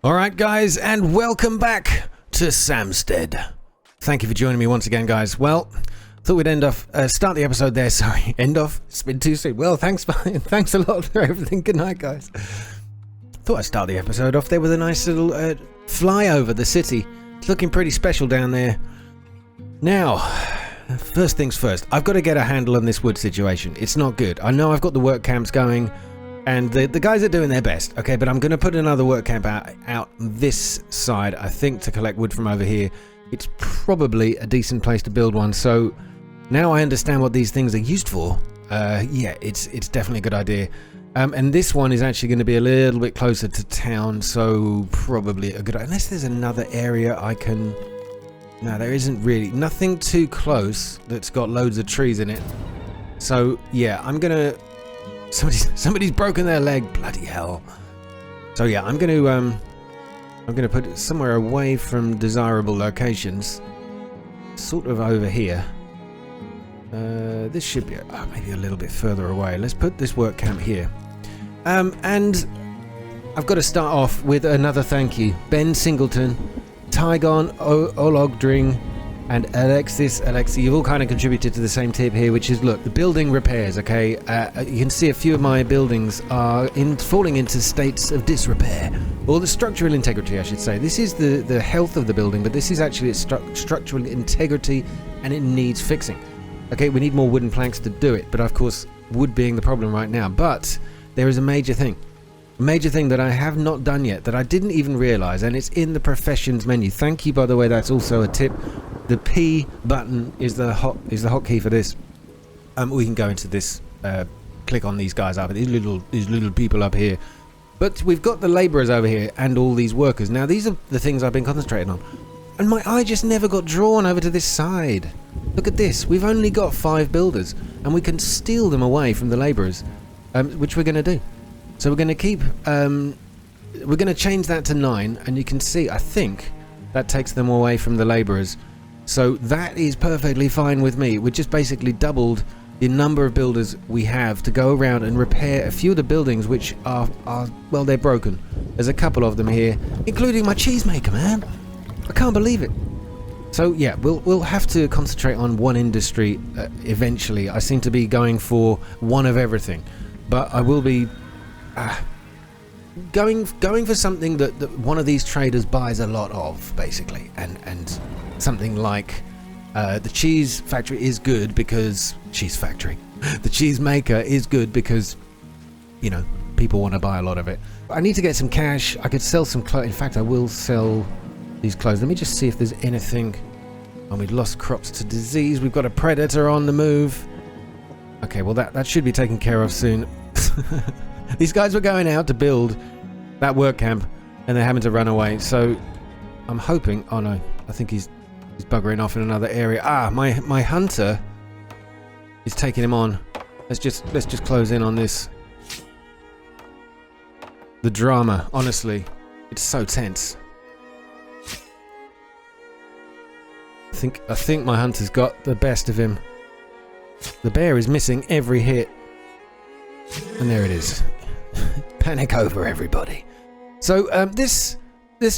Alright guys, and welcome back to Samstead. Thank you for joining me once again, guys. Well, thought we'd start the episode there, sorry. End off? It's been too soon. Well, thanks a lot for everything. Good night, guys. Thought I'd start the episode off there with a nice little fly over the city. It's looking pretty special down there. Now, first things first, I've got to get a handle on this wood situation. It's not good. I know I've got the work camps going, and the guys are doing their best, okay, but I'm going to put another work camp out this side, I think, to collect wood from over here. It's probably a decent place to build one, so now I understand what these things are used for. Yeah, it's definitely a good idea. And this one is actually going to be a little bit closer to town, so probably a good idea. Unless there's another area I can... No, there isn't really. Nothing too close that's got loads of trees in it. So, yeah, I'm going to... Somebody's broken their leg, bloody hell. So yeah, I'm going to put it somewhere away from desirable locations, sort of over here. This should be maybe a little bit further away. Let's put this work camp here. And I've got to start off with another thank you. Ben Singleton, Tygon, Ologdring, and Alexi, you've all kind of contributed to the same tip here, which is, look, the building repairs, okay? You can see a few of my buildings are falling into states of disrepair, or the structural integrity, I should say. This is the health of the building, but this is actually its structural integrity, and it needs fixing. Okay, we need more wooden planks to do it, but of course, wood being the problem right now. But there is a major thing that I have not done yet, that I didn't even realize, and it's in the professions menu. Thank you, by the way, that's also a tip. The P button is the hotkey for this. We can go into this, click on these guys up, these little people up here. But we've got the labourers over here and all these workers. Now these are the things I've been concentrating on, and my eye just never got drawn over to this side. Look at this. We've only got 5 builders, and we can steal them away from the labourers, which we're going to do. So we're going to keep. We're going to change that to 9, and you can see. I think that takes them away from the labourers. So that is perfectly fine with me. We just basically doubled the number of builders we have to go around and repair a few of the buildings which are well, they're broken. There's a couple of them here, including my cheesemaker, man. I can't believe it. So yeah, we'll have to concentrate on one industry eventually. I seem to be going for one of everything, but I will be going for something that one of these traders buys a lot of, basically, and something like the cheese factory is good because cheese factory. The cheese maker is good because, you know, people want to buy a lot of it. I need to get some cash. I could sell some clothes. In fact, I will sell these clothes. Let me just see if there's anything. Oh, we've lost crops to disease. We've got a predator on the move. Okay, well that should be taken care of soon. These guys were going out to build that work camp, and they're having to run away. So I'm hoping. Oh no, I think he's buggering off in another area. My hunter is taking him on. Let's just close in on this. The drama, honestly, it's so tense. I think my hunter's got the best of him. The bear is missing every hit, and there it is. Panic over, everybody. So this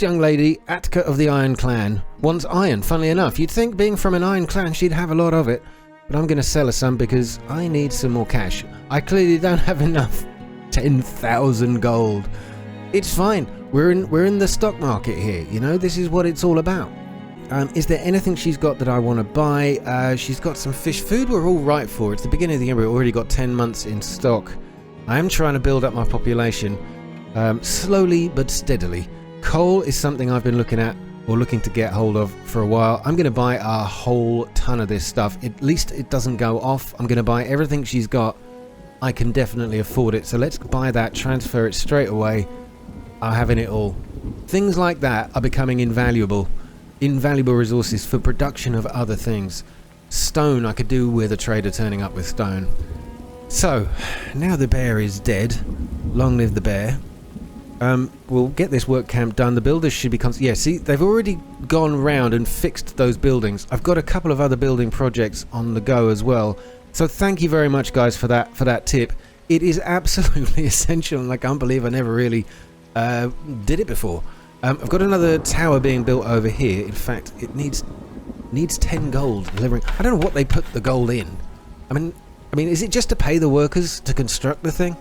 young lady, Atka of the Iron Clan, wants iron. Funnily enough, you'd think being from an Iron Clan she'd have a lot of it, but I'm going to sell her some because I need some more cash. I clearly don't have enough. 10,000 gold. It's fine. We're in the stock market here. You know, this is what it's all about. Is there anything she's got that I want to buy? She's got some fish food. We're all right for. It's the beginning of the year. We've already got 10 months in stock. I am trying to build up my population slowly but steadily. Coal is something I've been looking at or looking to get hold of for a while. I'm going to buy a whole ton of this stuff. At least it doesn't go off. I'm going to buy everything she's got. I can definitely afford it. So let's buy that, transfer it straight away. I'm having it all. Things like that are becoming invaluable resources for production of other things. Stone I could do with a trader turning up with stone. So, now the bear is dead. Long live the bear. We'll get this work camp done. The builders should be... yeah, see, they've already gone round and fixed those buildings. I've got a couple of other building projects on the go as well. So thank you very much, guys, for that tip. It is absolutely essential, and I can't believe I never really did it before. I've got another tower being built over here. In fact, it needs 10 gold delivering. I don't know what they put the gold in. I mean, is it just to pay the workers to construct the thing?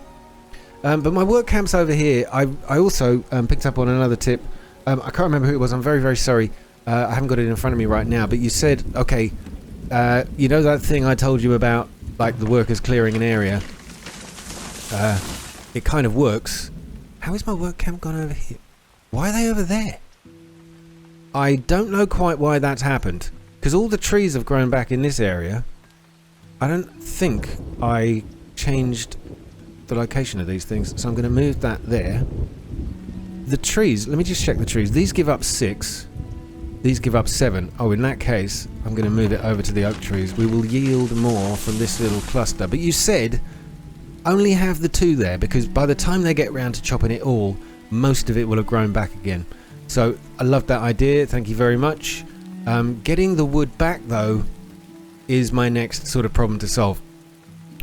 But my work camp's over here. I also picked up on another tip. I can't remember who it was. I'm very, very sorry. I haven't got it in front of me right now. But you said, okay, you know that thing I told you about, like the workers clearing an area? It kind of works. How is my work camp gone over here? Why are they over there? I don't know quite why that's happened. Because all the trees have grown back in this area. I don't think I changed the location of these things. So I'm going to move that there. The trees, let me just check the trees. These give up 6. These give up 7. Oh, in that case, I'm going to move it over to the oak trees. We will yield more from this little cluster. But you said only have the 2 there, because by the time they get round to chopping it all, most of it will have grown back again. So I love that idea. Thank you very much. Getting the wood back, though, is my next sort of problem to solve.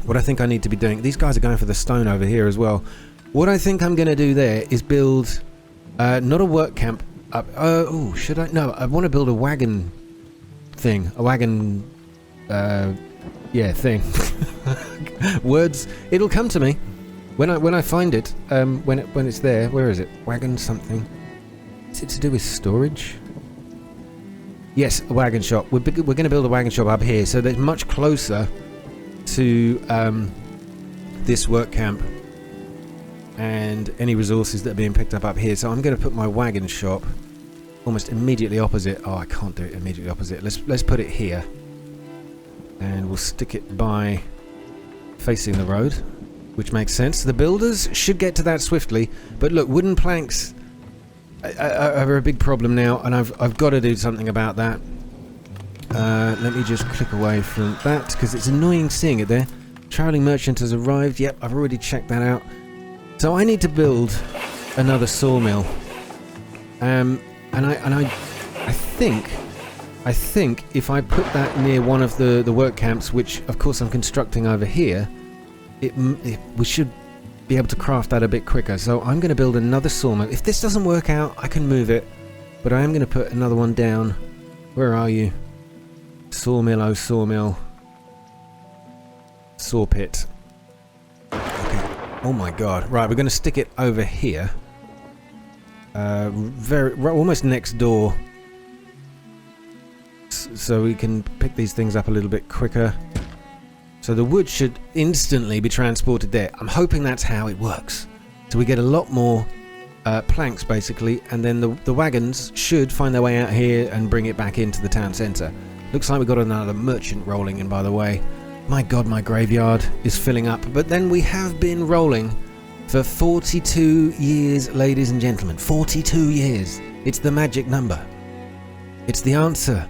What I think I need to be doing... These guys are going for the stone over here as well. What I think I'm going to do there is build... not a work camp. Oh, should I? No, I want to build a wagon thing. A wagon... yeah, thing. Words. It'll come to me. When I find it, when it's there, where is it? Wagon something. Is it to do with storage? Yes, a wagon shop. We're going to build a wagon shop up here, so that's much closer to this work camp and any resources that are being picked up here. So I'm going to put my wagon shop almost immediately opposite. Oh, I can't do it immediately opposite. Let's put it here, and we'll stick it by facing the road. Which makes sense. The builders should get to that swiftly. But look, wooden planks are a big problem now, and I've got to do something about that. Let me just click away from that, because it's annoying seeing it there. Travelling merchant has arrived. Yep, I've already checked that out. So I need to build another sawmill. And I think if I put that near one of the work camps, which of course I'm constructing over here, we should be able to craft that a bit quicker. So I'm going to build another sawmill. If this doesn't work out, I can move it, but I am going to put another one down. Where are you? Sawmill, oh sawmill. Saw pit. Okay. Oh my god. Right, we're going to stick it over here. Almost next door. So we can pick these things up a little bit quicker. So the wood should instantly be transported there. I'm hoping that's how it works. So we get a lot more planks, basically, and then the wagons should find their way out here and bring it back into the town centre. Looks like we've got another merchant rolling in, by the way. My god, my graveyard is filling up. But then we have been rolling for 42 years, ladies and gentlemen. 42 years. It's the magic number. It's the answer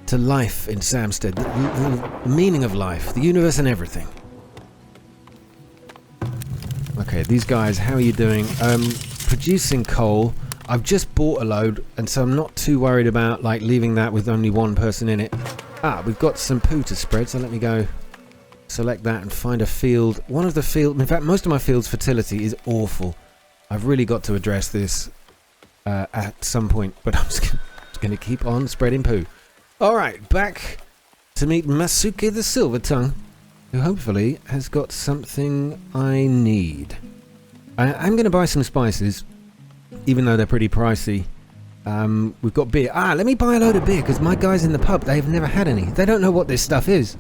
to life in Samstead, the meaning of life, the universe and everything. Okay, these guys, how are you doing? Producing coal. I've just bought a load, and so I'm not too worried about like leaving that with only one person in it. We've got some poo to spread, so let me go select that and find a field. One of the fields, in fact, most of my field's fertility is awful. I've really got to address this at some point, but I'm just going to keep on spreading poo. Alright, back to meet Masuke the Silver Tongue, who hopefully has got something I need. I'm going to buy some spices, even though they're pretty pricey. We've got beer. Let me buy a load of beer, because my guys in the pub, they've never had any. They don't know what this stuff is.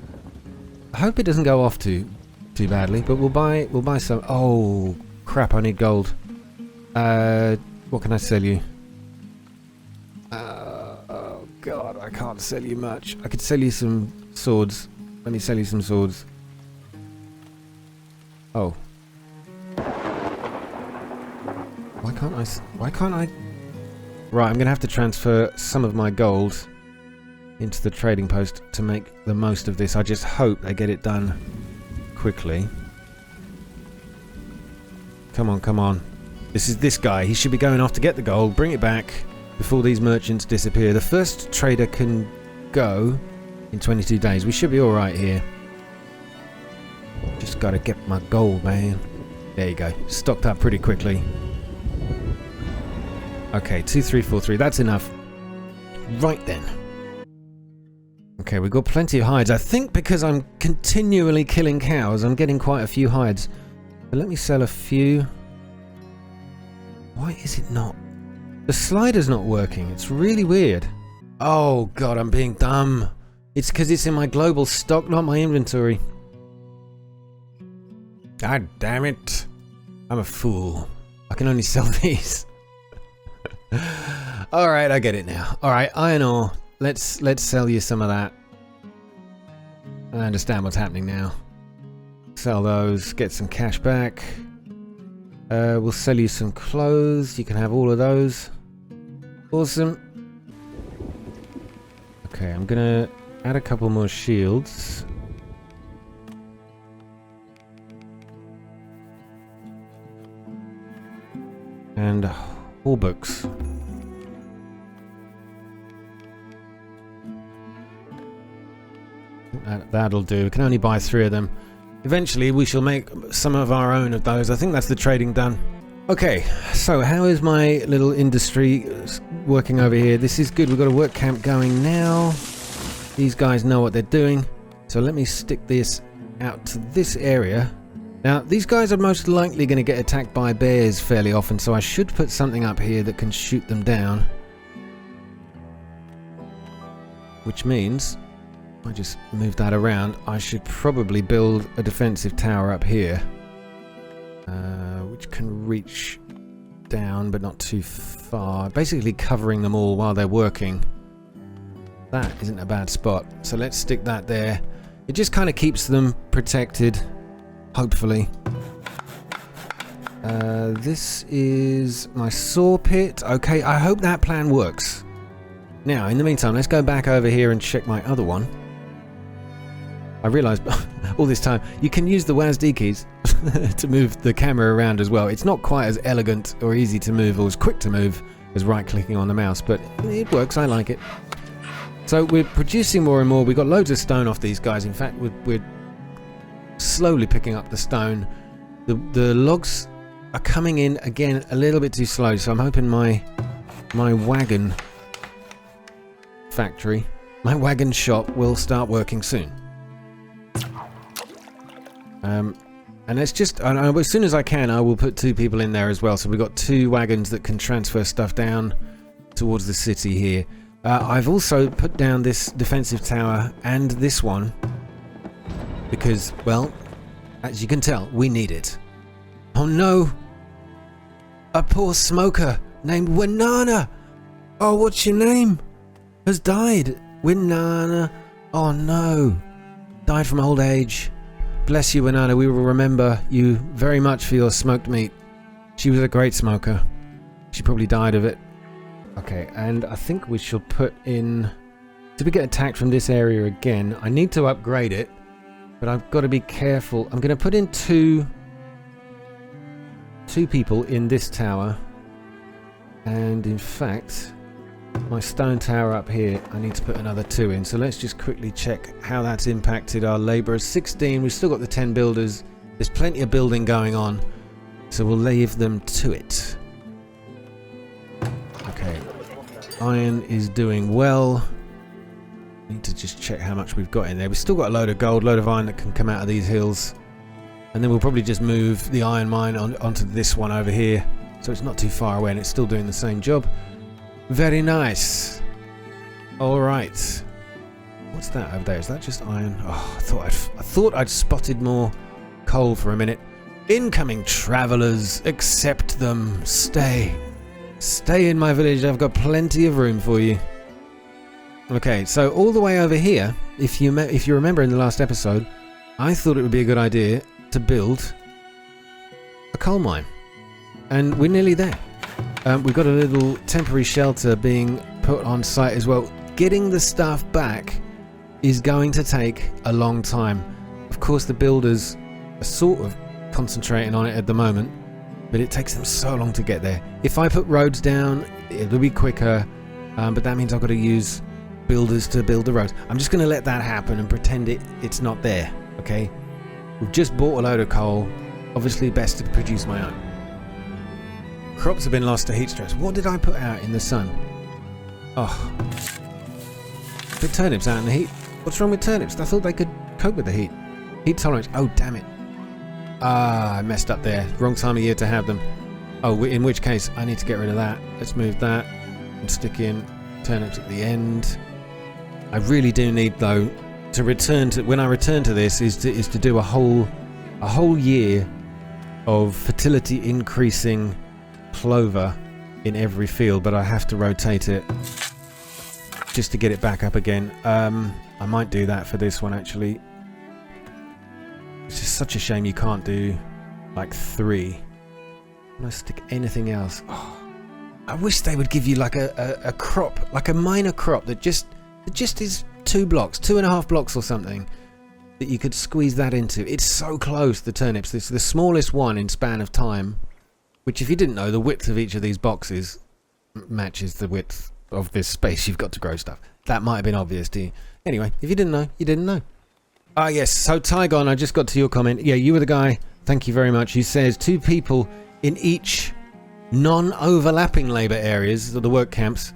I hope it doesn't go off too badly, but we'll buy some. Oh, crap, I need gold. What can I sell you? God, I can't sell you much. I could sell you some swords. Let me sell you some swords. Oh. Why can't I? Right, I'm going to have to transfer some of my gold into the trading post to make the most of this. I just hope they get it done quickly. Come on, come on. This is this guy. He should be going off to get the gold, bring it back before these merchants disappear. The first trader can go in 22 days. We should be alright here. Just gotta get my gold, man. There you go. Stocked up pretty quickly. Okay, 2343. That's enough. Right then. Okay, we've got plenty of hides. I think because I'm continually killing cows, I'm getting quite a few hides. But let me sell a few. Why is it not? The slider's not working. It's really weird. Oh god, I'm being dumb. It's because it's in my global stock, not my inventory. God damn it. I'm a fool. I can only sell these. Alright, I get it now. Alright, iron ore. Let's sell you some of that. I understand what's happening now. Sell those, get some cash back. We'll sell you some clothes. You can have all of those. Awesome. Okay, I'm gonna add a couple more shields. And hauberks. That'll do. We can only buy 3 of them. Eventually we shall make some of our own of those. I think that's the trading done. Okay, so how is my little industry working over here? This is good. We've got a work camp going now. These guys know what they're doing. So let me stick this out to this area. Now, these guys are most likely going to get attacked by bears fairly often, so I should put something up here that can shoot them down. Which means, if I just move that around, I should probably build a defensive tower up here. Which can reach down, but not too far. Basically covering them all while they're working. That isn't a bad spot. So let's stick that there. It just kind of keeps them protected. Hopefully. This is my saw pit. Okay, I hope that plan works. Now, in the meantime, let's go back over here and check my other one. I realised all this time, you can use the WASD keys to move the camera around as well. It's not quite as elegant or easy to move or as quick to move as right-clicking on the mouse, but it works. I like it. So we're producing more and more. We've got loads of stone off these guys. In fact, we're slowly picking up the stone. The logs are coming in again a little bit too slow, so I'm hoping my wagon factory, my wagon shop will start working soon. And it's just, as soon as I can, I will put 2 people in there as well. So we've got 2 wagons that can transfer stuff down towards the city here. I've also put down this defensive tower and this one because, well, as you can tell, we need it. Oh no! A poor smoker named Winana! Oh, what's your name? Has died. Winana. Oh no. Died from old age. Bless you, Winana. We will remember you very much for your smoked meat. She was a great smoker. She probably died of it. Okay, and I think we shall put in... Did we get attacked from this area again? I need to upgrade it, but I've got to be careful. I'm going to put in two people in this tower. And in fact, my stone tower up here, I need to put another 2 in. So let's just quickly check how that's impacted our labourers. 16, we've still got the 10 builders. There's plenty of building going on, so we'll leave them to it. Okay, iron is doing well. Need to just check how much we've got in there. We've still got a load of gold, load of iron that can come out of these hills. And then we'll probably just move the iron mine onto this one over here. So it's not too far away and it's still doing the same job. Very nice. Alright. What's that over there? Is that just iron? Oh, I thought I'd spotted more coal for a minute. Incoming travelers, accept them. Stay. Stay in my village. I've got plenty of room for you. Okay, so all the way over here, if you remember in the last episode, I thought it would be a good idea to build a coal mine. And we're nearly there. We've got a little temporary shelter being put on site as well. Getting the stuff back is going to take a long time. Of course, the builders are sort of concentrating on it at the moment, but it takes them so long to get there. If I put roads down, it'll be quicker, but that means I've got to use builders to build the roads. I'm just going to let that happen and pretend it's not there, okay? We've just bought a load of coal. Obviously, best to produce my own. Crops have been lost to heat stress. What did I put out in the sun? Oh. Put turnips out in the heat. What's wrong with turnips? I thought they could cope with the heat. Heat tolerance. Oh, damn it. Ah, I messed up there. Wrong time of year to have them. Oh, in which case, I need to get rid of that. Let's move that and stick in turnips at the end. I really do need, though, to return to... When I return to this, is to do a whole year of fertility increasing clover in every field, but I have to rotate it just to get it back up again. I might do that for this one, actually. It's just such a shame you can't do like 3. Can I stick anything else? Oh, I wish they would give you like a crop, like a minor crop that just is 2 blocks, 2.5 blocks or something, that you could squeeze that into. It's so close, the turnips. It's the smallest one in span of time, which, if you didn't know, the width of each of these boxes matches the width of this space you've got to grow stuff. That might have been obvious to you. Anyway, if you didn't know, you didn't know. Ah, yes. So, Tygon, I just got to your comment. Yeah, you were the guy. Thank you very much. Who says 2 people in each non-overlapping labour areas of the work camps.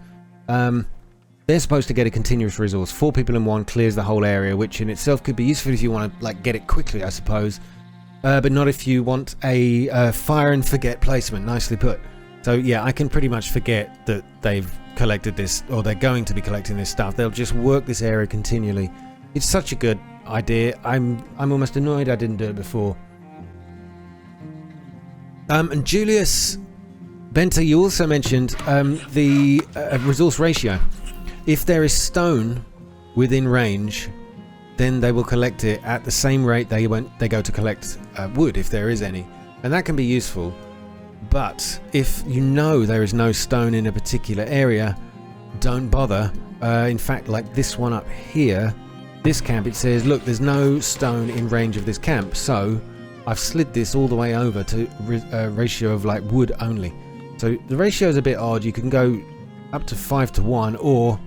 They're supposed to get a continuous resource. 4 people in one clears the whole area, which in itself could be useful if you want to like get it quickly, I suppose. But not if you want a fire and forget placement. Nicely put. So yeah, I can pretty much forget that they've collected this, or they're going to be collecting this stuff. They'll just work this area continually. It's such a good idea. I'm almost annoyed I didn't do it before. And Julius Benter, you also mentioned the resource ratio. If there is stone within range, then they will collect it at the same rate they go to collect wood, if there is any. And that can be useful. But if you know there is no stone in a particular area, don't bother. In fact, like this one up here, this camp, it says, look, there's no stone in range of this camp. So I've slid this all the way over to a ratio of like wood only. So the ratio is a bit odd. You can go up to 5:1 or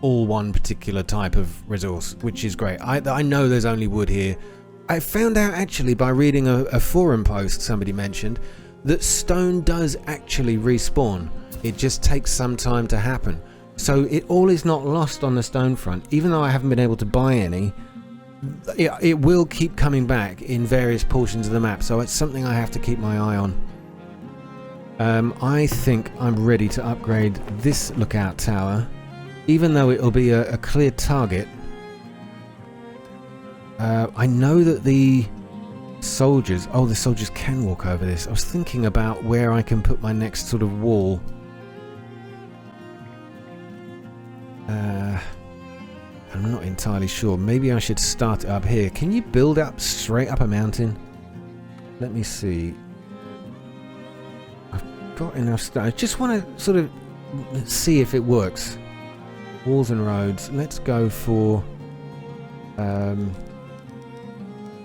all one particular type of resource, which is great. I know there's only wood here. I found out actually by reading a forum post somebody mentioned that stone does actually respawn. It just takes some time to happen. So it all is not lost on the stone front. Even though I haven't been able to buy any, it will keep coming back in various portions of the map. So it's something I have to keep my eye on. I think I'm ready to upgrade this lookout tower, even though it'll be a clear target. I know that the soldiers can walk over this. I was thinking about where I can put my next sort of wall. I'm not entirely sure. Maybe I should start it up here. Can you build up straight up a mountain? Let me see. I've got enough stuff. I just want to sort of see if it works. Walls and roads. Let's go for... can't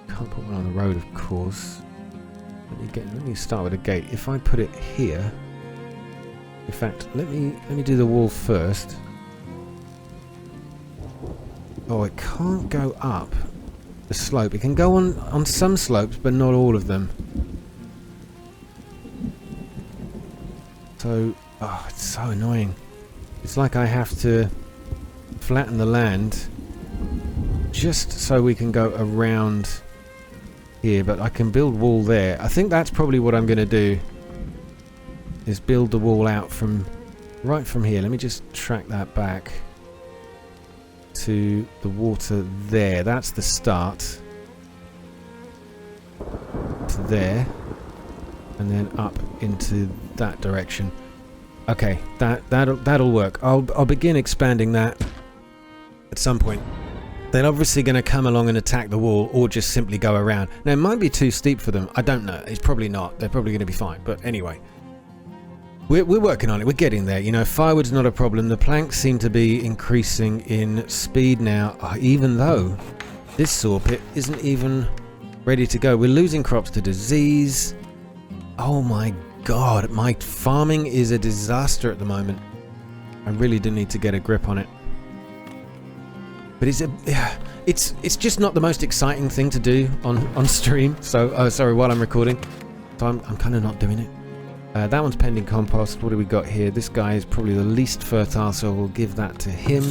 put one on the road, of course. Let me start with a gate. If I put it here... In fact, let me do the wall first. Oh, it can't go up the slope. It can go on some slopes, but not all of them. So, oh, it's so annoying. It's like I have to flatten the land just so we can go around here, but I can build wall there. I think that's probably what I'm going to do, is build the wall out from right from here. Let me just track that back to the water there. That's the start to there, and then up into that direction. Okay, that'll work. I'll begin expanding that at some point. They're obviously going to come along and attack the wall, or just simply go around. Now, it might be too steep for them. I don't know. It's probably not. They're probably going to be fine. But anyway, we're working on it. We're getting there. You know, firewood's not a problem. The planks seem to be increasing in speed now, even though this saw pit isn't even ready to go. We're losing crops to disease. Oh my god, my farming is a disaster at the moment. I really do need to get a grip on it. But it's just not the most exciting thing to do on stream. So sorry, while I'm recording, so I'm kind of not doing it. That one's pending compost. What do we got here? This guy is probably the least fertile, so we'll give that to him.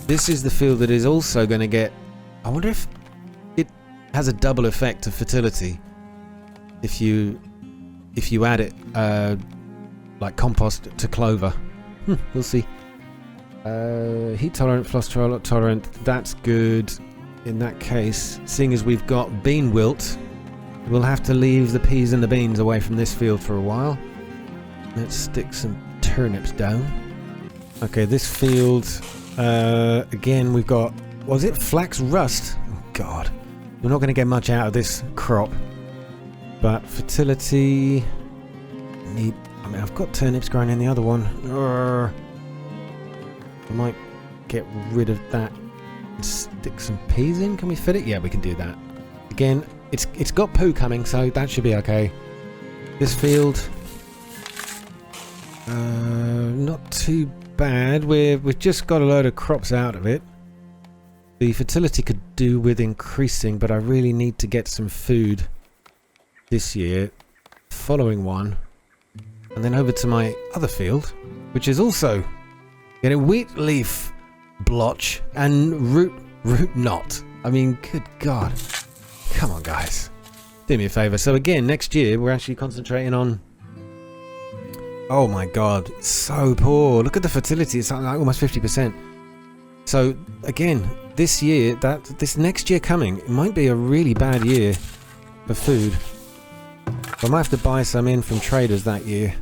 This is the field that is also going to get... I wonder if it has a double effect of fertility. If you add it like compost to clover. We'll see. Heat tolerant, frost tolerant. That's good. In that case, seeing as we've got bean wilt, we'll have to leave the peas and the beans away from this field for a while. Let's stick some turnips down. Okay, this field, again, we've got, was it flax rust? Oh God, we're not going to get much out of this crop. But fertility, I mean, I've got turnips growing in the other one. I might get rid of that and stick some peas in. Can we fit it? Yeah, we can do that. Again, it's got poo coming, so that should be okay. This field, not too bad. We've just got a load of crops out of it. The fertility could do with increasing, but I really need to get some food this year. Following one, and then over to my other field, which is also getting wheat leaf blotch and root knot. I mean, good God. Come on, guys. Do me a favour. So again, next year, we're actually concentrating on... Oh my God, it's so poor. Look at the fertility. It's like almost 50%. So again, this year, this next year coming, it might be a really bad year for food. I might have to buy some in from traders that year,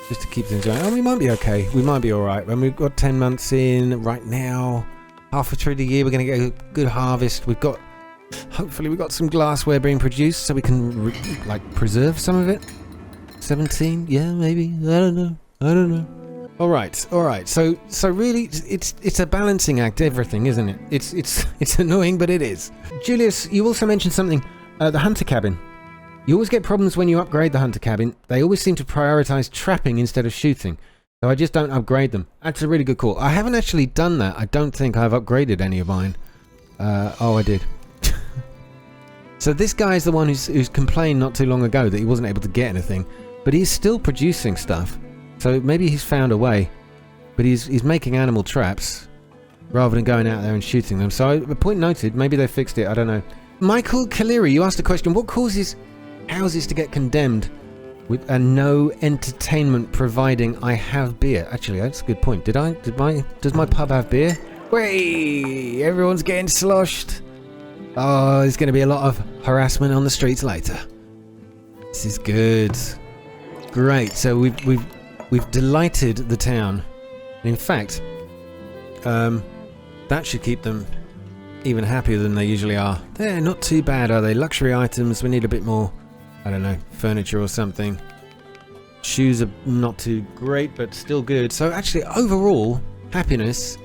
just to keep things going. Oh, we might be okay. We might be alright. When we've got 10 months in right now, halfway through the year, we're going to get a good harvest. Hopefully we've got some glassware being produced so we can preserve some of it. 17? Yeah, maybe. I don't know. Alright. So really, it's a balancing act, everything, isn't it? It's annoying, but it is. Julius, you also mentioned something, the hunter cabin. You always get problems when you upgrade the hunter cabin. They always seem to prioritize trapping instead of shooting. So I just don't upgrade them. That's a really good call. I haven't actually done that. I don't think I've upgraded any of mine. Oh, I did. So this guy is the one who's complained not too long ago that he wasn't able to get anything. But he's still producing stuff. So maybe he's found a way. But he's making animal traps rather than going out there and shooting them. So the point noted. Maybe they fixed it. I don't know. Michael Kaliri, you asked a question. What causes houses to get condemned with a no entertainment providing I have beer? Actually, that's a good point. Does my pub have beer? Way, everyone's getting sloshed. Oh, there's going to be a lot of harassment on the streets later. This is good. Great. So we've delighted the town. In fact, that should keep them even happier than they usually are. They're not too bad, are they? Luxury items. We need a bit more, I don't know, furniture or something. Shoes are not too great, but still good. So actually, overall, happiness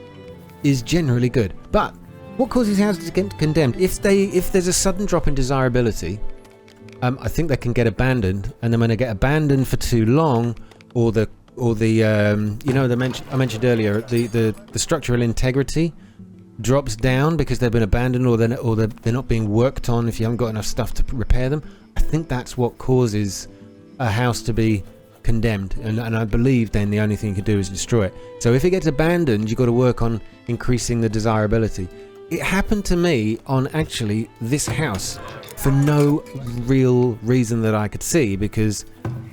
is generally good. But what causes houses to get condemned? If there's a sudden drop in desirability, I think they can get abandoned. And then when they get abandoned for too long, or the I mentioned earlier, the structural integrity drops down because they've been abandoned, or they're not being worked on. If you haven't got enough stuff to repair them, I think that's what causes a house to be condemned, and I believe then the only thing you can do is destroy it. So if it gets abandoned, you've got to work on increasing the desirability. It happened to me on actually this house for no real reason that I could see, because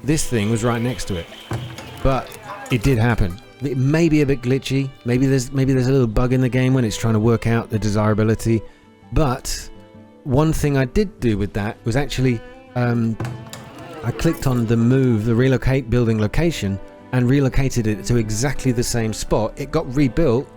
this thing was right next to it, but it did happen. It may be a bit glitchy, maybe there's a little bug in the game when it's trying to work out the desirability, but one thing I did do with that was actually I clicked on the relocate building location, and relocated it to exactly the same spot. It got rebuilt,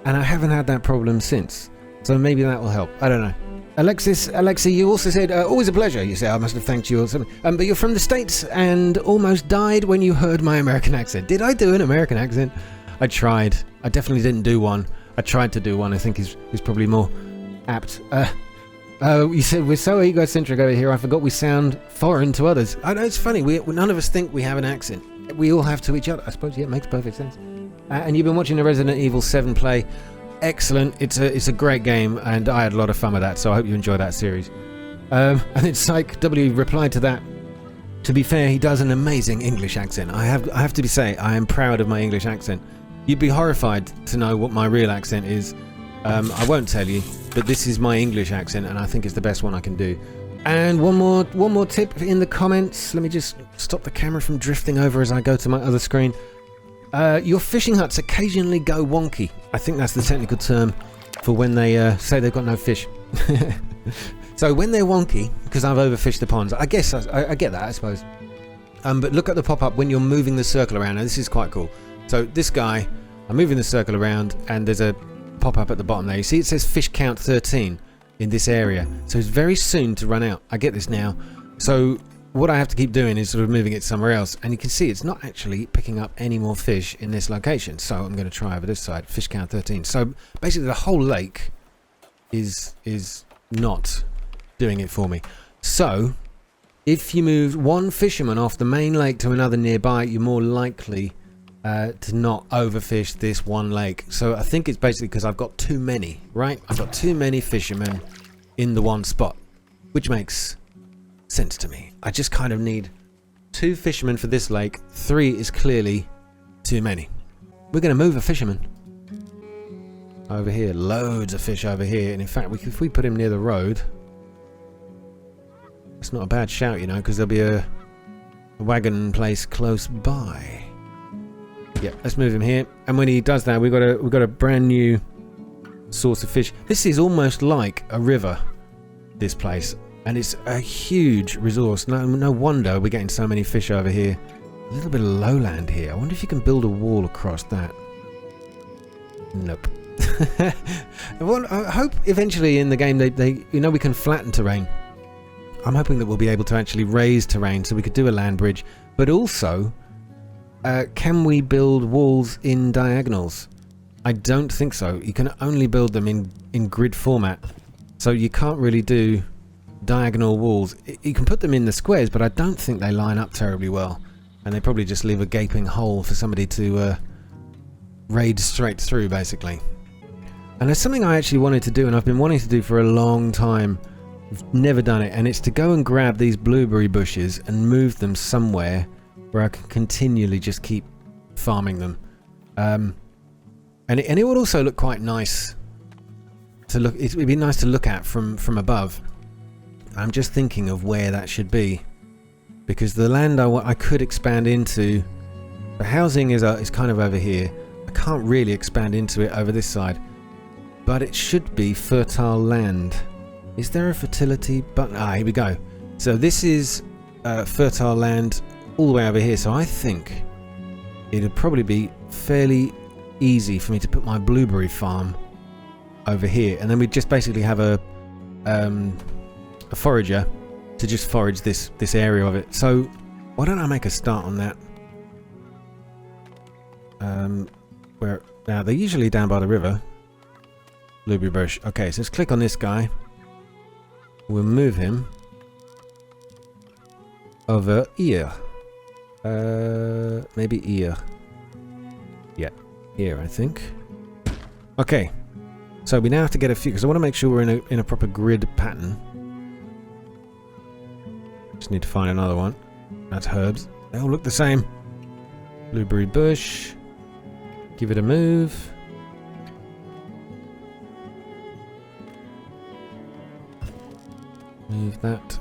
and I haven't had that problem since. So maybe that will help. I don't know. Alexi, you also said, always a pleasure. You say, I must have thanked you or something. But you're from the States and almost died when you heard my American accent. Did I do an American accent? I tried. I definitely didn't do one. I tried to do one. I think is probably more apt. You said, we're so egocentric over here, I forgot we sound foreign to others. I know, it's funny. None of us think we have an accent. We all have to each other. I suppose, yeah, it makes perfect sense. And you've been watching the Resident Evil 7 play. Excellent. It's a great game, and I had a lot of fun with that, so I hope you enjoy that series. And then Psych W replied to that To be fair, he does an amazing English accent. I have to say, I am proud of my English accent. You'd be horrified to know what my real accent is. I won't tell you, but this is my English accent, and I think it's the best one I can do. And one more tip in the comments. Let me just stop the camera from drifting over as I go to my other screen. Your fishing huts occasionally go wonky. I think that's the technical term for when they say they've got no fish. So when they're wonky, because I've overfished the ponds, I guess I get that, I suppose. But look at the pop-up when you're moving the circle around. Now this is quite cool. So this guy, I'm moving the circle around, and there's a pop-up at the bottom there. You see it says fish count 13 in this area. So it's very soon to run out. I get this now. So what I have to keep doing is sort of moving it somewhere else. And you can see it's not actually picking up any more fish in this location. So I'm going to try over this side, fish count 13. So basically the whole lake is not doing it for me. So if you move one fisherman off the main lake to another nearby, you're more likely to not overfish this one lake. So I think it's basically because I've got too many, right? I've got too many fishermen in the one spot, which makes sense to me. I just kind of need 2 fishermen for this lake. 3 is clearly too many. We're going to move a fisherman over here. Loads of fish over here. And in fact, if we put him near the road, it's not a bad shout, you know, because there'll be a wagon place close by. Yep, let's move him here. And when he does that, we've got a brand new source of fish. This is almost like a river, this place, and it's a huge resource. No wonder we're getting so many fish over here. A little bit of lowland here. I wonder if you can build a wall across that. Nope. I hope eventually in the game they you know, we can flatten terrain. I'm hoping that we'll be able to actually raise terrain so we could do a land bridge, but also can we build walls in diagonals? I don't think so. You can only build them in grid format, so you can't really do diagonal walls. You can put them in the squares, but I don't think they line up terribly well, and they probably just leave a gaping hole for somebody to raid straight through, basically. And there's something I actually wanted to do, and I've been wanting to do for a long time. I've never done it, and it's to go and grab these blueberry bushes and move them somewhere where I can continually just keep farming them. And it would also look quite nice to look. It would be nice to look at from above. I'm just thinking of where that should be, because the land I could expand into, the housing is kind of over here. I can't really expand into it over this side, but it should be fertile land. Is there a fertility button? Here we go. So this is fertile land all the way over here. So I think it'd probably be fairly easy for me to put my blueberry farm over here, and then we'd just basically have a forager to just forage this area of it. So why don't I make a start on that? Where now they're usually down by the river. Blueberry bush. Okay, so let's click on this guy. We'll move him over here. Maybe here. Yeah, here I think. Okay, so we now have to get a few, because I want to make sure we're in a proper grid pattern. Just need to find another one. That's herbs. They all look the same. Blueberry bush. Give it a move. Move that.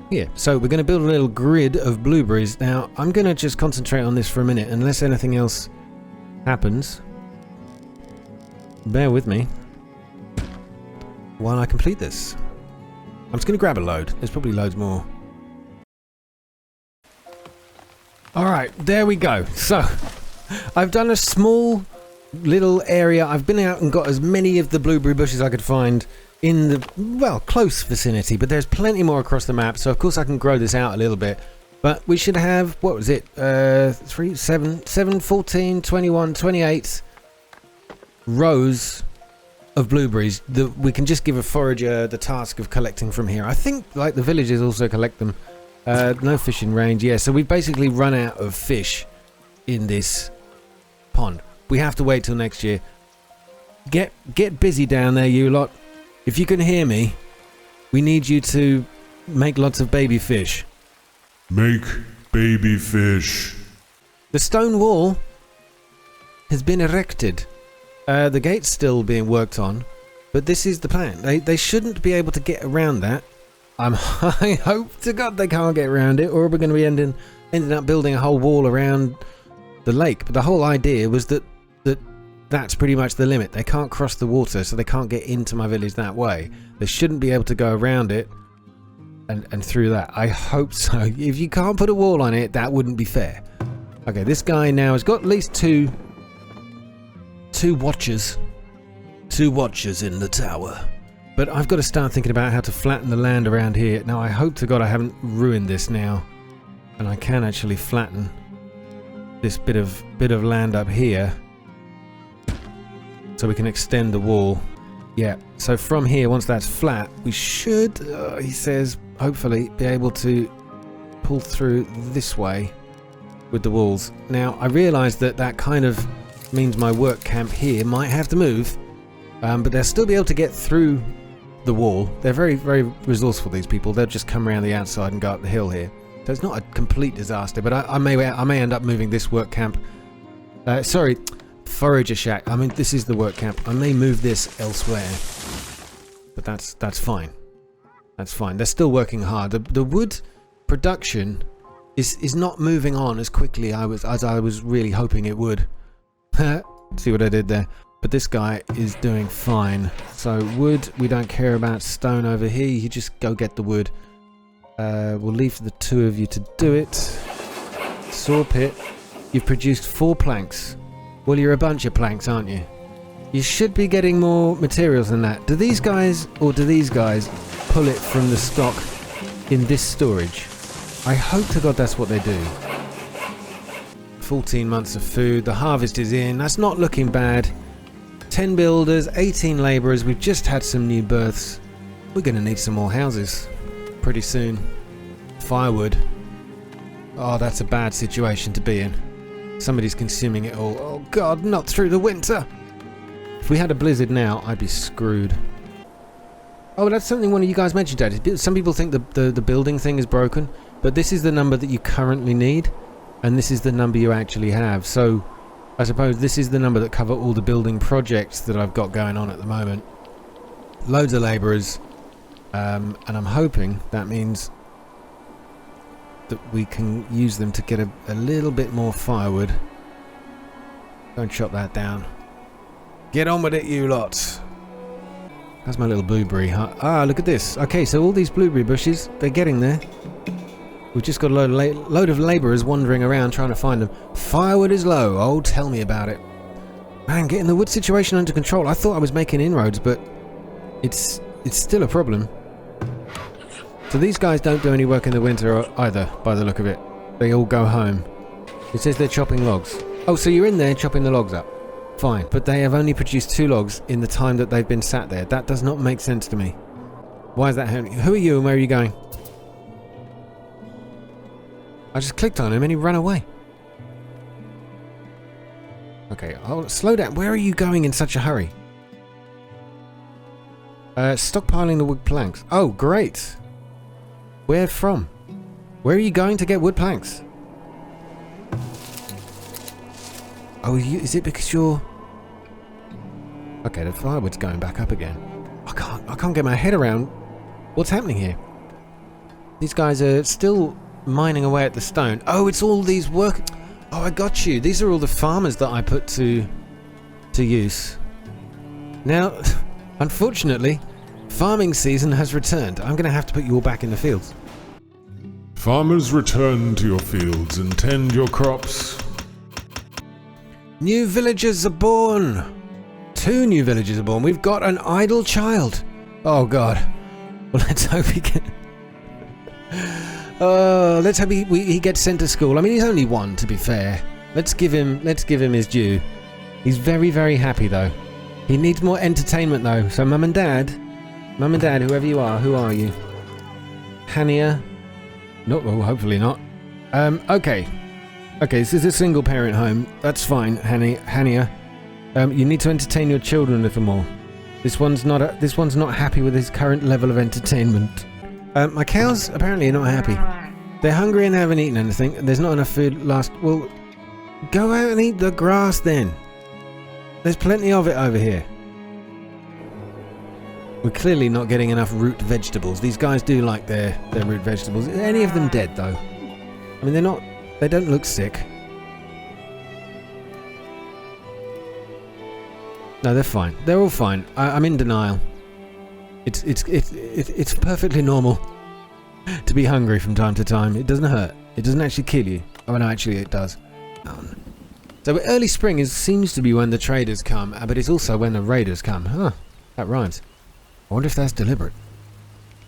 Yeah, so we're going to build a little grid of blueberries. Now, I'm going to just concentrate on this for a minute, unless anything else happens. Bear with me while I complete this. I'm just going to grab a load. There's probably loads more. Alright, there we go. So, I've done a small little area. I've been out and got as many of the blueberry bushes I could find in the, well, close vicinity, but there's plenty more across the map, so of course I can grow this out a little bit. But we should have, what was it, 3, 7, 14, 21, 28 rows of blueberries that we can just give a forager the task of collecting from here. I think, like, the villagers also collect them. No fishing range, yeah, so we've basically run out of fish in this pond. We have to wait till next year. Get busy down there, you lot. If you can hear me, we need you to make lots of baby fish. Make baby fish. The stone wall has been erected. The gate's still being worked on, but this is the plan. They shouldn't be able to get around that. I hope to God they can't get around it, or we're going to be ending up building a whole wall around the lake. But the whole idea was that's pretty much the limit. They can't cross the water, so they can't get into my village that way. They shouldn't be able to go around it and through that. I hope so. If you can't put a wall on it, that wouldn't be fair. Okay, this guy now has got at least two watchers. 2 watchers in the tower. But I've got to start thinking about how to flatten the land around here. Now, I hope to God I haven't ruined this now, and I can actually flatten this bit of land up here, so we can extend the wall. Yeah, so from here, once that's flat, we should, he says, hopefully be able to pull through this way with the walls. Now, I realise that kind of means my work camp here might have to move, but they'll still be able to get through the wall. They're very, very resourceful, these people. They'll just come around the outside and go up the hill here. So it's not a complete disaster, but I may end up moving this work camp. Sorry, forager shack. I mean, this is the work camp. I may move this elsewhere, but that's fine. That's fine. They're still working hard. The wood production is not moving on as quickly as I was really hoping it would. See what I did there? But this guy is doing fine. So wood, we don't care about. Stone over here. You just go get the wood. We'll leave the 2 of you to do it. Saw pit. You've produced 4 planks. Well, you're a bunch of planks, aren't you? You should be getting more materials than that. Do these guys pull it from the stock in this storage? I hope to God that's what they do. 14 months of food. The harvest is in. That's not looking bad. 10 builders, 18 labourers. We've just had some new births. We're going to need some more houses pretty soon. Firewood. Oh, that's a bad situation to be in. Somebody's consuming it all. Oh God, not through the winter. If we had a blizzard now, I'd be screwed. Oh, that's something one of you guys mentioned, Dad. Some people think the building thing is broken, but this is the number that you currently need, and this is the number you actually have. So I suppose this is the number that cover all the building projects that I've got going on at the moment. Loads of labourers, and I'm hoping that means that we can use them to get a little bit more firewood. Don't chop that down. Get on with it, you lot. That's my little blueberry hut. Ah, look at this. Okay, so all these blueberry bushes, they're getting there. We've just got a load of labourers wandering around trying to find them. Firewood is low. Oh, tell me about it. Man, getting the wood situation under control. I thought I was making inroads, but it's still a problem. So these guys don't do any work in the winter either, by the look of it. They all go home. It says they're chopping logs. Oh, so you're in there chopping the logs up. Fine, but they have only produced 2 logs in the time that they've been sat there. That does not make sense to me. Why is that happening? Who are you and where are you going? I just clicked on him and he ran away. Okay, slow down. Where are you going in such a hurry? Stockpiling the wood planks. Oh, great. Where from? Where are you going to get wood planks? Oh, is it because you're... Okay, the firewood's going back up again. I can't get my head around what's happening here. These guys are still mining away at the stone. Oh, it's all these work... Oh, I got you. These are all the farmers that I put to use. Now, unfortunately, farming season has returned. I'm going to have to put you all back in the fields. Farmers, return to your fields and tend your crops. New villagers are born. 2 new villagers are born. We've got an idle child. Oh God. Well, let's hope he can... let's hope he gets sent to school. I mean, he's only 1, to be fair. Let's give him his due. He's very, very happy though. He needs more entertainment though. So Mum and Dad, whoever you are, who are you? Hania? No, well, hopefully not. Okay, this is a single parent home. That's fine, Hania. You need to entertain your children a little more. This one's not happy with his current level of entertainment. My cows apparently are not happy. They're hungry and haven't eaten anything, and there's not enough food last... Well, go out and eat the grass then. There's plenty of it over here. We're clearly not getting enough root vegetables. These guys do like their root vegetables. Are any of them dead, though? I mean, they're not... They don't look sick. No, they're fine. They're all fine. I'm in denial. It's perfectly normal to be hungry from time to time. It doesn't hurt. It doesn't actually kill you. Oh no, actually it does. Oh, no. So early spring seems to be when the traders come, but it's also when the raiders come. Huh, that rhymes. I wonder if that's deliberate.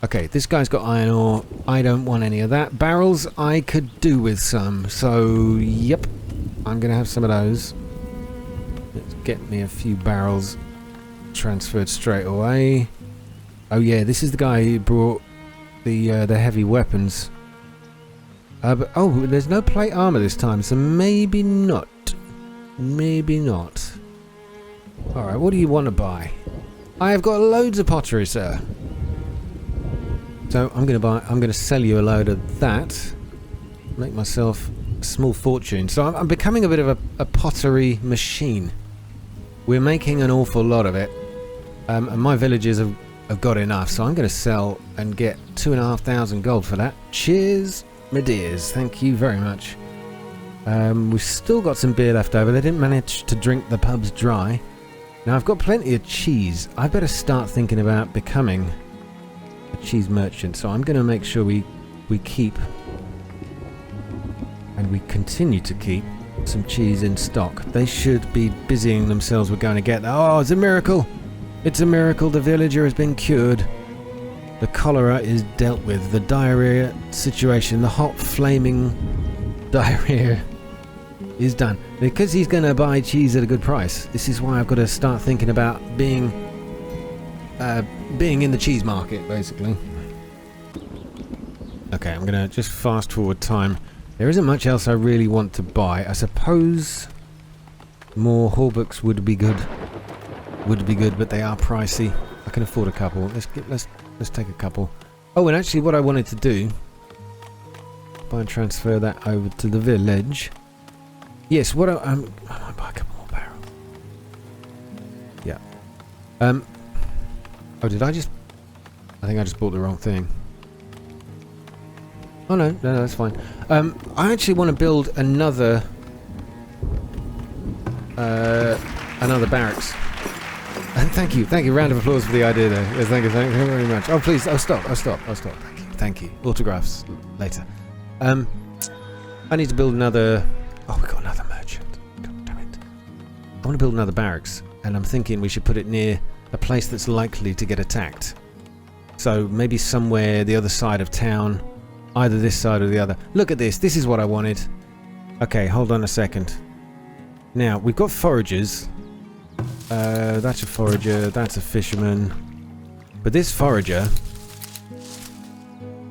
Okay, this guy's got iron ore. I don't want any of that. Barrels, I could do with some. So, yep. I'm going to have some of those. Let's get me a few barrels transferred straight away. Oh yeah, this is the guy who brought the heavy weapons. But, oh, there's no plate armor this time, so maybe not. Maybe not. Alright, what do you want to buy? I have got loads of pottery, sir. So I'm going to sell you a load of that. Make myself a small fortune. So I'm becoming a bit of a pottery machine. We're making an awful lot of it. And my villagers have got enough, so I'm going to sell and get 2,500 gold for that. Cheers, my dears. Thank you very much. We've still got some beer left over. They didn't manage to drink the pubs dry. Now I've got plenty of cheese. I better start thinking about becoming a cheese merchant. So I'm going to make sure we keep and we continue to keep some cheese in stock. They should be busying themselves with going to get that. Oh, it's a miracle! It's a miracle. The villager has been cured. The cholera is dealt with. The diarrhea situation, the hot flaming diarrhea is done. Because he's going to buy cheese at a good price. This is why I've got to start thinking about being in the cheese market, basically. Okay, I'm going to just fast forward time. There isn't much else I really want to buy. I suppose more hawbucks would be good. But they are pricey. I can afford a couple. Let's take a couple. Oh, and actually what I wanted to do, buy and transfer that over to the village. Yes, I might buy a couple more barrels. Yeah. Oh, did I think I just bought the wrong thing. Oh no, that's fine. I actually want to build another barracks. And thank you. Round of applause for the idea there. Yes, thank you very much. Oh please, stop. Thank you. Autographs later. I need to build another. Oh, we got another merchant. God damn it. I want to build another barracks, and I'm thinking we should put it near a place that's likely to get attacked. So maybe somewhere the other side of town, either this side or the other. Look at this. This is what I wanted. Okay, hold on a second. Now we've got foragers. That's a forager. That's a fisherman. But this forager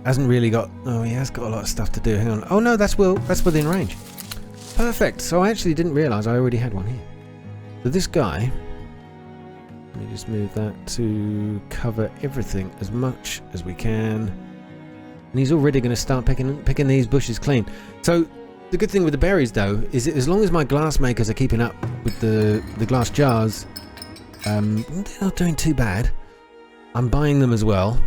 hasn't really got. Oh, he has got a lot of stuff to do. Hang on. Oh no, that's within range. Perfect. So I actually didn't realise I already had one here. So this guy. Let me just move that to cover everything as much as we can. And he's already going to start picking these bushes clean. So the good thing with the berries, though, is that as long as my glass makers are keeping up with the glass jars, they're not doing too bad. I'm buying them as well.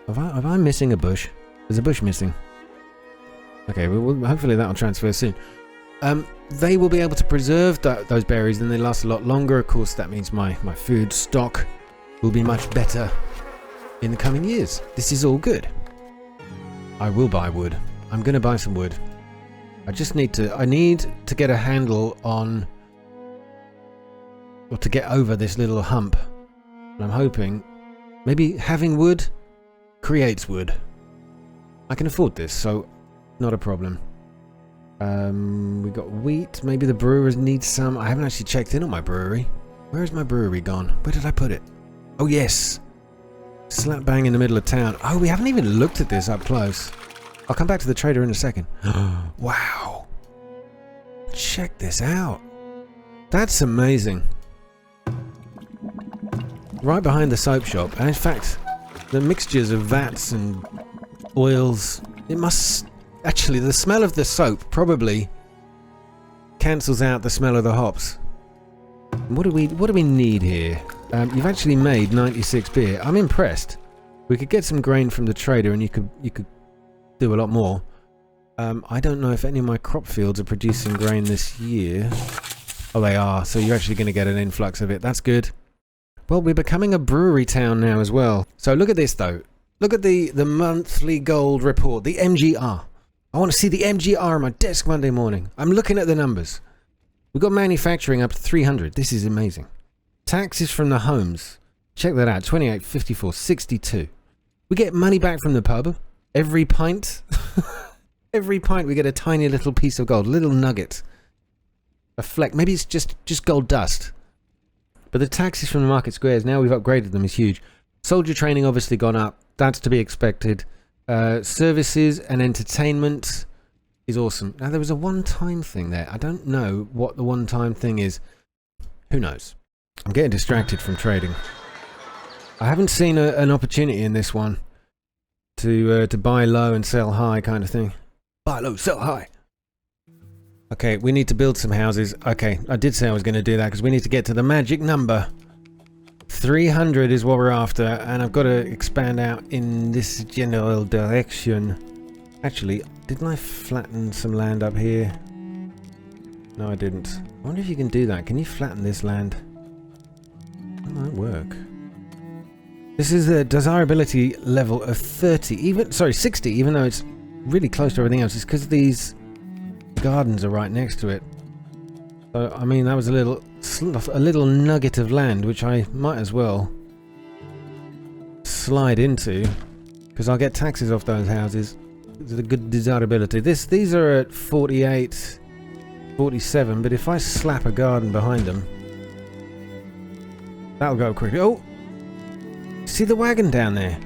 Have I missing a bush? There's a bush missing. Okay, well, hopefully that will transfer soon. They will be able to preserve those berries, and they last a lot longer. Of course, that means my food stock will be much better in the coming years. This is all good. I will buy wood. I'm going to buy some wood. I need to get a handle on, or to get over this little hump. And I'm hoping maybe having wood creates wood. I can afford this, so not a problem. We got wheat. Maybe the brewers need some. I haven't actually checked in on my brewery. Where's my brewery gone? Where did I put it? Oh yes, slap bang in the middle of town. Oh, we haven't even looked at this up close. I'll come back to the trader in a second. Wow, check this out. That's amazing. Right behind the soap shop, and in fact the mixtures of vats and oils, it must Actually, the smell of the soap probably cancels out the smell of the hops. What do we need here? You've actually made 96 beer. I'm impressed. We could get some grain from the trader, and you could do a lot more. I don't know if any of my crop fields are producing grain this year. Oh, they are. So you're actually going to get an influx of it. That's good. Well, we're becoming a brewery town now as well. So look at this, though. Look at the monthly gold report, the MGR. I want to see the MGR on my desk Monday morning. I'm looking at the numbers. We've got manufacturing up to 300. This is amazing. Taxes from the homes. Check that out. 28, 54, 62. We get money back from the pub. Every pint. Every pint we get a tiny little piece of gold. A little nugget. A fleck. Maybe it's just gold dust. But the taxes from the market squares, now we've upgraded them, is huge. Soldier training obviously gone up. That's to be expected. Services and entertainment is awesome. Now there was a one-time thing there. I don't know what the one-time thing is. Who knows? I'm getting distracted from trading. I haven't seen an opportunity in this one to buy low and sell high kind of thing. Buy low, sell high. Okay, we need to build some houses. Okay, I did say I was going to do that because we need to get to the magic number. 300 is what we're after, and I've got to expand out in this general direction. Actually, didn't I flatten some land up here? No, I didn't. I wonder if you can do that. Can you flatten this land? That might work. This is a desirability level of 60, even though it's really close to everything else. It's because these gardens are right next to it. So, I mean, that was a little nugget of land, which I might as well slide into, because I'll get taxes off those houses. It's a good desirability. These are at 48, 47, but if I slap a garden behind them, that'll go quickly. Oh! See the wagon down there?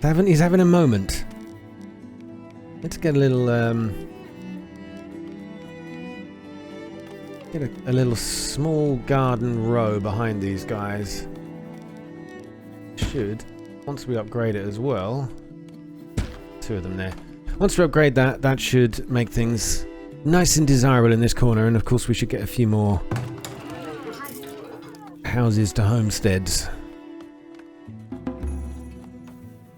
He's having a moment. Let's get a little, get a little small garden row behind these guys. Should, once we upgrade it as well. 2 of them there. Once we upgrade that, that should make things nice and desirable in this corner. And of course we should get a few more houses to homesteads.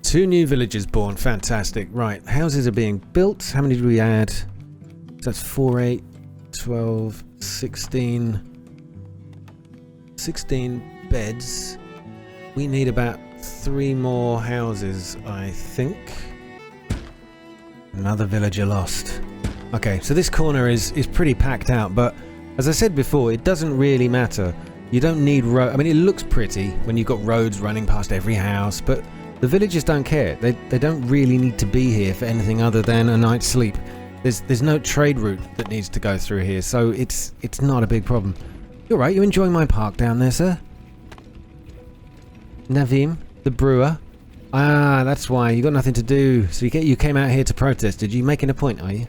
2 new villages born. Fantastic. Right, houses are being built. How many did we add? So that's 4, 8, 12, 16 beds. We need about 3 more houses, I think. Another villager lost. Okay, so this corner is pretty packed out, but as I said before, it doesn't really matter. You don't need I mean, it looks pretty when you've got roads running past every house, but the villagers don't care. They don't really need to be here for anything other than a night's sleep. There's no trade route that needs to go through here, so it's not a big problem. You're right, you enjoying my park down there, sir? Navim, the brewer. Ah, that's why. You got nothing to do. So you came out here to protest. Did you? Making a point, are you?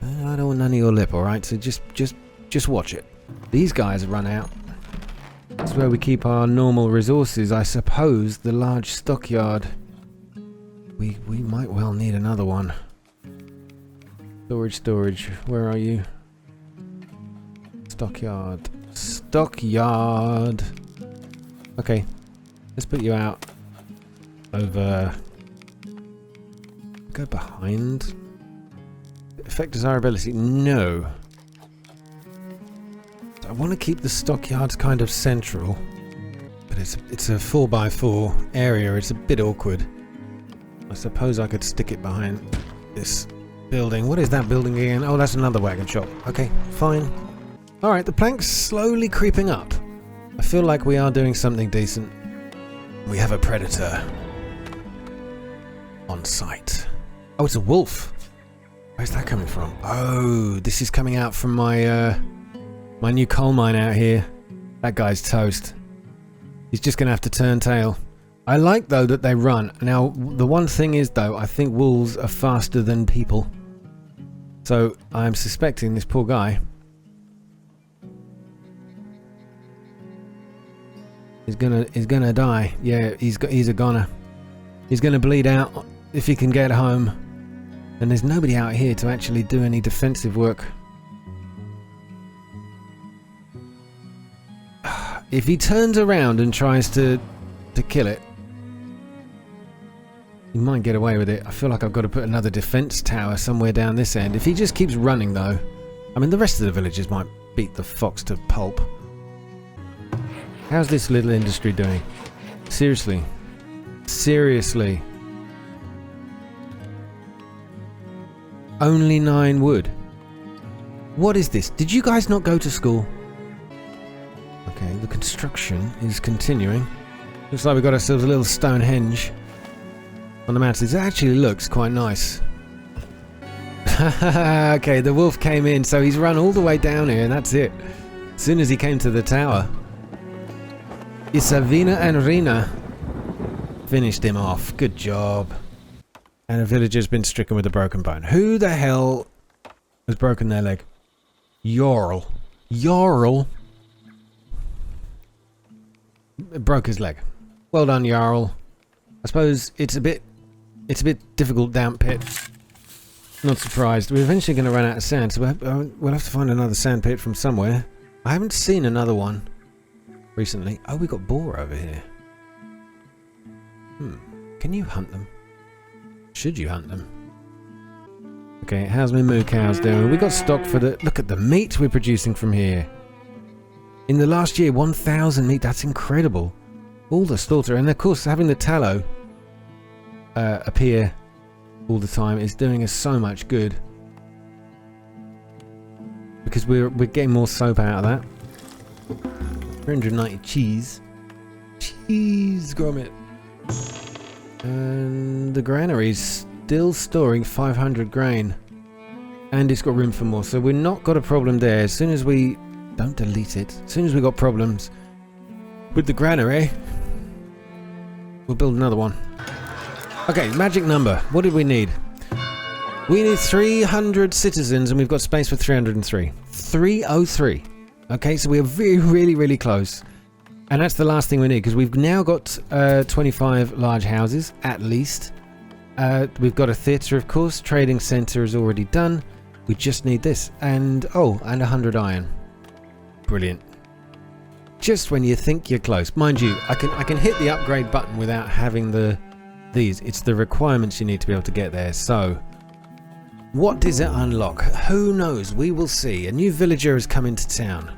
I don't want none of your lip, alright? So just watch it. These guys run out. That's where we keep our normal resources. I suppose the large stockyard. We might well need another one. Storage. Where are you? Stockyard. Okay. Let's put you out over. Go behind. Affect desirability? No. I want to keep the stockyards kind of central, but it's a 4x4 area. It's a bit awkward. I suppose I could stick it behind this building. What is that building again? Oh, that's another wagon shop. Okay, fine. All right, the plank's slowly creeping up. I feel like we are doing something decent. We have a predator on site. Oh, it's a wolf. Where's that coming from? Oh, this is coming out from my my new coal mine out here. That guy's toast. He's just gonna have to turn tail. I like though that they run. Now the one thing is though, I think wolves are faster than people. So I'm suspecting this poor guy is gonna die. Yeah, he's a goner. He's gonna bleed out if he can get home. And there's nobody out here to actually do any defensive work. If he turns around and tries to kill it, he might get away with it. I feel like I've got to put another defense tower somewhere down this end. If he just keeps running though, I mean the rest of the villagers might beat the fox to pulp. How's this little industry doing? Seriously. Seriously. Only 9 wood. What is this? Did you guys not go to school? Okay, the construction is continuing. Looks like we've got ourselves a little Stonehenge on the mountains. It actually looks quite nice. Okay, the wolf came in, so he's run all the way down here, and that's it. As soon as he came to the tower, Isavina and Rina finished him off. Good job. And a villager's been stricken with a broken bone. Who the hell has broken their leg? Jarl. Jarl broke his leg. Well done, Jarl. I suppose it's a bit difficult down pit. Not surprised. We're eventually going to run out of sand, so we'll have to find another sand pit from somewhere. I haven't seen another one recently. Oh, we got boar over here. Can you hunt them? Should you hunt them? Okay, how's my moo cows doing? We got stock for the... Look at the meat we're producing from here. In the last year, 1,000 meat. That's incredible. All the slaughter. And of course, having the tallow appear all the time is doing us so much good. Because we're getting more soap out of that. 390 cheese. Cheese grommet. And the granary's still storing 500 grain. And it's got room for more. So we've not got a problem there. As soon as we... Don't delete it. As soon as we got problems with the granary, we'll build another one. Okay, magic number. What did we need? We need 300 citizens and we've got space for 303. 303. Okay, so we are really, really close. And that's the last thing we need because we've now got 25 large houses, at least. We've got a theatre, of course. Trading centre is already done. We just need this. And, oh, and 100 iron. Brilliant. Just when you think you're close. Mind you, I can hit the upgrade button without having these. It's the requirements you need to be able to get there. So, what does it unlock? Who knows? We will see. A new villager has come into town.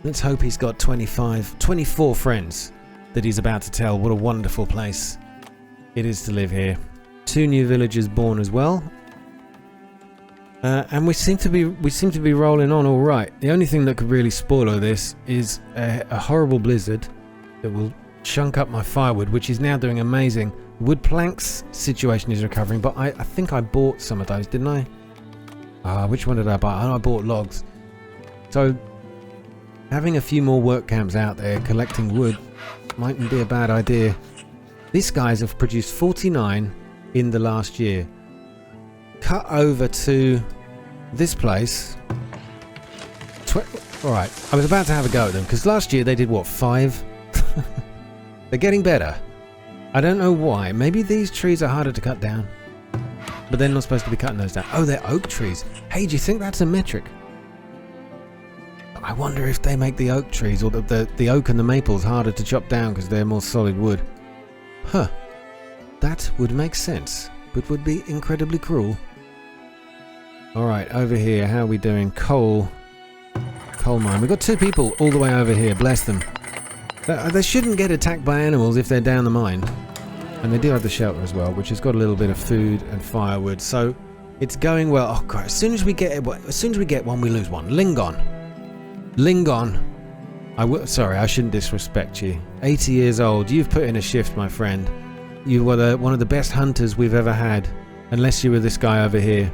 Let's hope he's got 24 friends that he's about to tell what a wonderful place it is to live here. 2 new villagers born as well. And we seem to be rolling on all right. The only thing that could really spoil all this is a horrible blizzard that will chunk up my firewood, which is now doing amazing. Wood planks situation is recovering, but I think I bought some of those, didn't I? Which one did I buy? I bought logs. So having a few more work camps out there collecting wood mightn't be a bad idea. These guys have produced 49 in the last year. Cut over to this place. Alright, I was about to have a go at them because last year they did what, 5? They're getting better. I don't know why. Maybe these trees are harder to cut down. But they're not supposed to be cutting those down. Oh, they're oak trees. Hey, do you think that's a metric? I wonder if they make the oak trees or the oak and the maples harder to chop down because they're more solid wood. Huh. That would make sense, but would be incredibly cruel. Alright, over here, how are we doing? Coal mine. We've got 2 people all the way over here, bless them. They shouldn't get attacked by animals if they're down the mine. And they do have the shelter as well, which has got a little bit of food and firewood, so it's going well. Oh god, as soon as we get one, we lose one. Lingon. Sorry, I shouldn't disrespect you. 80 years old, you've put in a shift, my friend. You were one of the best hunters we've ever had. Unless you were this guy over here.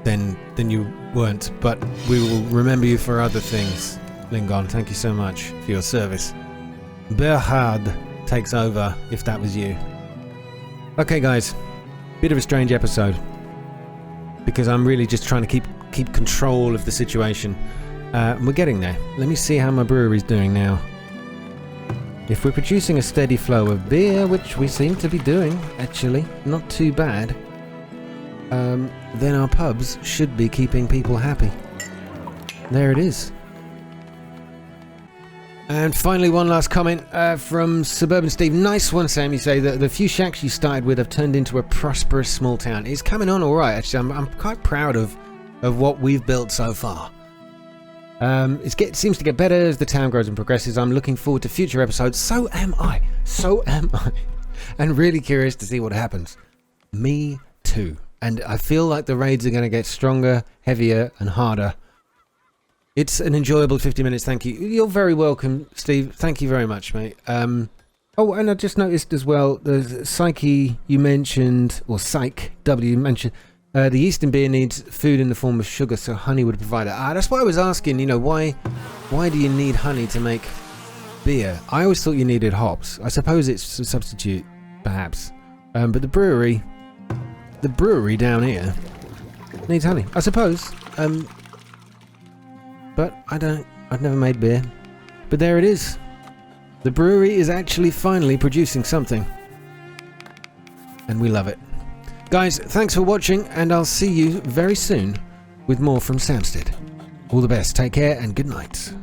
Then you weren't, but we will remember you for other things. Lingon, thank you so much for your service. Berhard takes over, if that was you. Okay guys, bit of a strange episode. Because I'm really just trying to keep control of the situation. We're getting there. Let me see how my brewery's doing now. If we're producing a steady flow of beer, which we seem to be doing, actually, not too bad. then our pubs should be keeping people happy. There it is. And finally, one last comment from Suburban Steve. Nice one, Sam. You say that the few shacks you started with have turned into a prosperous small town. It's coming on all right, actually. I'm quite proud of what we've built so far. It seems to get better as the town grows and progresses. I'm looking forward to future episodes. So am I. And really curious to see what happens. Me too. And I feel like the raids are going to get stronger, heavier, and harder. It's an enjoyable 50 minutes, thank you. You're very welcome, Steve. Thank you very much, mate. Oh, and I just noticed as well, the Psyche you mentioned, or Psych W mentioned, the Eastern beer needs food in the form of sugar, so honey would provide it. That's why I was asking, why do you need honey to make beer? I always thought you needed hops. I suppose it's a substitute, perhaps. But the brewery down here needs honey, I suppose. But I've never made beer. But there it is. The brewery is actually finally producing something. And we love it. Guys, thanks for watching, and I'll see you very soon with more from Samstead. All the best, take care, and good night.